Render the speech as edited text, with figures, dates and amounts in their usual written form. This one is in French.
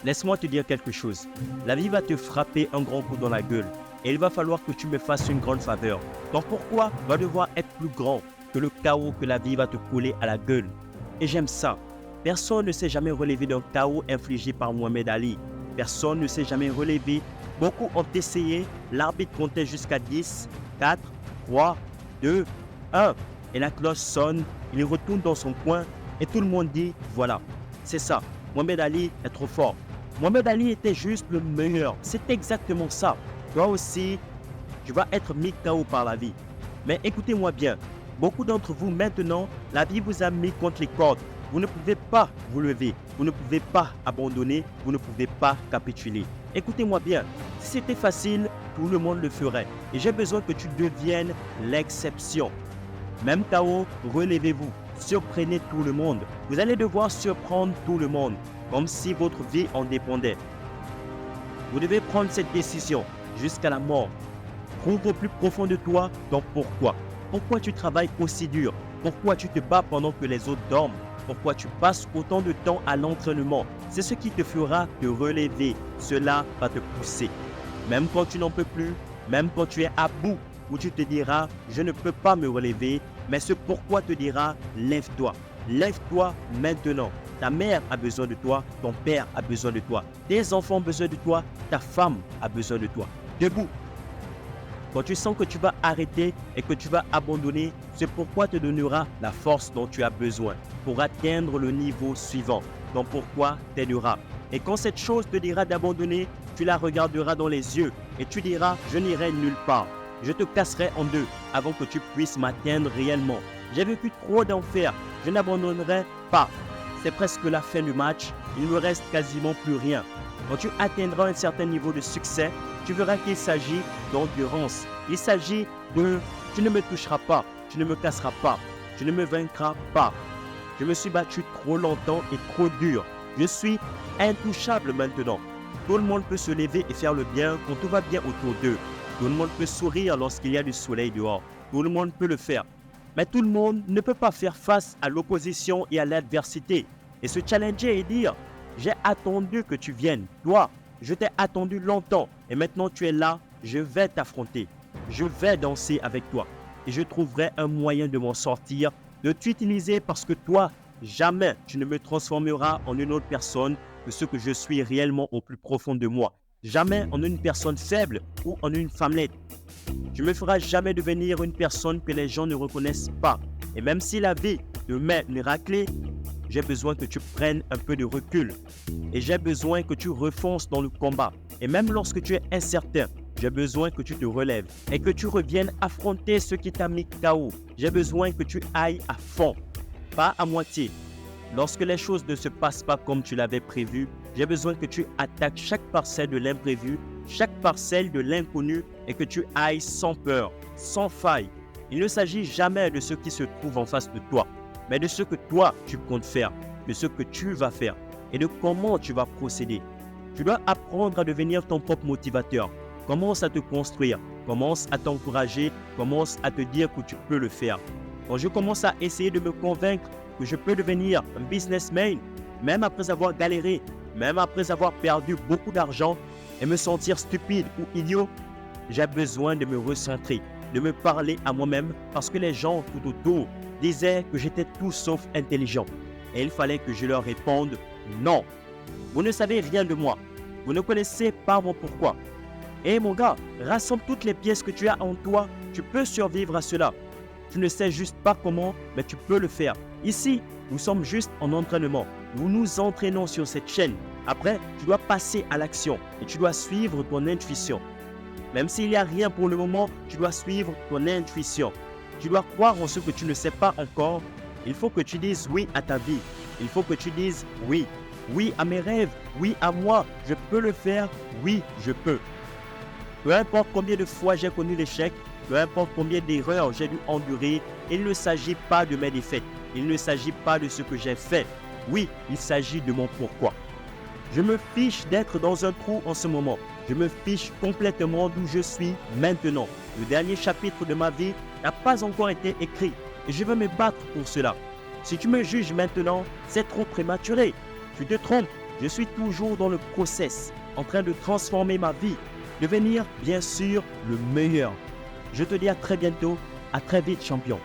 Laisse-moi te dire quelque chose. La vie va te frapper un grand coup dans la gueule et il va falloir que tu me fasses une grande faveur. Ton pourquoi va devoir être plus grand que le chaos que la vie va te coller à la gueule. Et j'aime ça. Personne ne s'est jamais relevé d'un chaos infligé par Mohamed Ali. Personne ne s'est jamais relevé. Beaucoup ont essayé. L'arbitre comptait jusqu'à 10, 4, 3, 2, 1. Et la cloche sonne. Il retourne dans son coin et tout le monde dit voilà, c'est ça. Mohamed Ali est trop fort. Mohamed Ali était juste le meilleur. C'est exactement ça. Toi aussi, tu vas être mis KO par la vie. Mais écoutez-moi bien. Beaucoup d'entre vous maintenant, la vie vous a mis contre les cordes. Vous ne pouvez pas vous lever. Vous ne pouvez pas abandonner. Vous ne pouvez pas capituler. Écoutez-moi bien. Si c'était facile, tout le monde le ferait. Et j'ai besoin que tu deviennes l'exception. Même KO, relevez-vous. Surprenez tout le monde. Vous allez devoir surprendre tout le monde, comme si votre vie en dépendait. Vous devez prendre cette décision jusqu'à la mort. Trouve au plus profond de toi ton pourquoi. Pourquoi tu travailles aussi dur? Pourquoi tu te bats pendant que les autres dorment? Pourquoi tu passes autant de temps à l'entraînement? C'est ce qui te fera te relever. Cela va te pousser. Même quand tu n'en peux plus, même quand tu es à bout, où tu te diras « je ne peux pas me relever », mais ce pourquoi te dira « lève-toi ». Lève-toi maintenant. Ta mère a besoin de toi, ton père a besoin de toi, tes enfants ont besoin de toi, ta femme a besoin de toi. Debout. Quand tu sens que tu vas arrêter et que tu vas abandonner, ce pourquoi te donnera la force dont tu as besoin pour atteindre le niveau suivant. Ton pourquoi t'aidera. Et quand cette chose te dira d'abandonner, tu la regarderas dans les yeux et tu diras « je n'irai nulle part ». Je te casserai en deux avant que tu puisses m'atteindre réellement. J'ai vécu trop d'enfer, je n'abandonnerai pas. C'est presque la fin du match, il ne me reste quasiment plus rien. Quand tu atteindras un certain niveau de succès, tu verras qu'il s'agit d'endurance. Il s'agit de « tu ne me toucheras pas, tu ne me casseras pas, tu ne me vaincras pas ». Je me suis battu trop longtemps et trop dur. Je suis intouchable maintenant. Tout le monde peut se lever et faire le bien quand tout va bien autour d'eux. Tout le monde peut sourire lorsqu'il y a du soleil dehors. Tout le monde peut le faire. Mais tout le monde ne peut pas faire face à l'opposition et à l'adversité. Et se challenger et dire « j'ai attendu que tu viennes. Toi, je t'ai attendu longtemps. Et maintenant tu es là. Je vais t'affronter. Je vais danser avec toi. Et je trouverai un moyen de m'en sortir, de t'utiliser parce que toi, jamais tu ne me transformeras en une autre personne que ce que je suis réellement au plus profond de moi. Jamais en une personne faible ou en une femmelette. Tu ne me feras jamais devenir une personne que les gens ne reconnaissent pas. Et même si la vie te met une raclée, j'ai besoin que tu prennes un peu de recul. Et j'ai besoin que tu refonces dans le combat. Et même lorsque tu es incertain, j'ai besoin que tu te relèves et que tu reviennes affronter ce qui t'a mis KO. J'ai besoin que tu ailles à fond, pas à moitié. Lorsque les choses ne se passent pas comme tu l'avais prévu, j'ai besoin que tu attaques chaque parcelle de l'imprévu, chaque parcelle de l'inconnu et que tu ailles sans peur, sans faille. Il ne s'agit jamais de ce qui se trouve en face de toi, mais de ce que toi tu comptes faire, de ce que tu vas faire et de comment tu vas procéder. Tu dois apprendre à devenir ton propre motivateur. Commence à te construire, commence à t'encourager, commence à te dire que tu peux le faire. Quand je commence à essayer de me convaincre que je peux devenir un businessman, même après avoir galéré, même après avoir perdu beaucoup d'argent et me sentir stupide ou idiot, j'ai besoin de me recentrer, de me parler à moi-même parce que les gens tout autour disaient que j'étais tout sauf intelligent. Et il fallait que je leur réponde non. Vous ne savez rien de moi. Vous ne connaissez pas mon pourquoi. Et mon gars, rassemble toutes les pièces que tu as en toi. Tu peux survivre à cela. Tu ne sais juste pas comment, mais tu peux le faire. Ici, nous sommes juste en entraînement. Nous nous entraînons sur cette chaîne. Après, tu dois passer à l'action et tu dois suivre ton intuition. Même s'il n'y a rien pour le moment, tu dois suivre ton intuition. Tu dois croire en ce que tu ne sais pas encore. Il faut que tu dises oui à ta vie. Il faut que tu dises oui. Oui à mes rêves. Oui à moi. Je peux le faire. Oui, je peux. Peu importe combien de fois j'ai connu l'échec, peu importe combien d'erreurs j'ai dû endurer, il ne s'agit pas de mes défaites. Il ne s'agit pas de ce que j'ai fait. Oui, il s'agit de mon pourquoi. Je me fiche d'être dans un trou en ce moment. Je me fiche complètement d'où je suis maintenant. Le dernier chapitre de ma vie n'a pas encore été écrit et je veux me battre pour cela. Si tu me juges maintenant, c'est trop prématuré. Tu te trompes. Je suis toujours dans le process, en train de transformer ma vie, devenir bien sûr le meilleur. Je te dis à très bientôt, à très vite champion.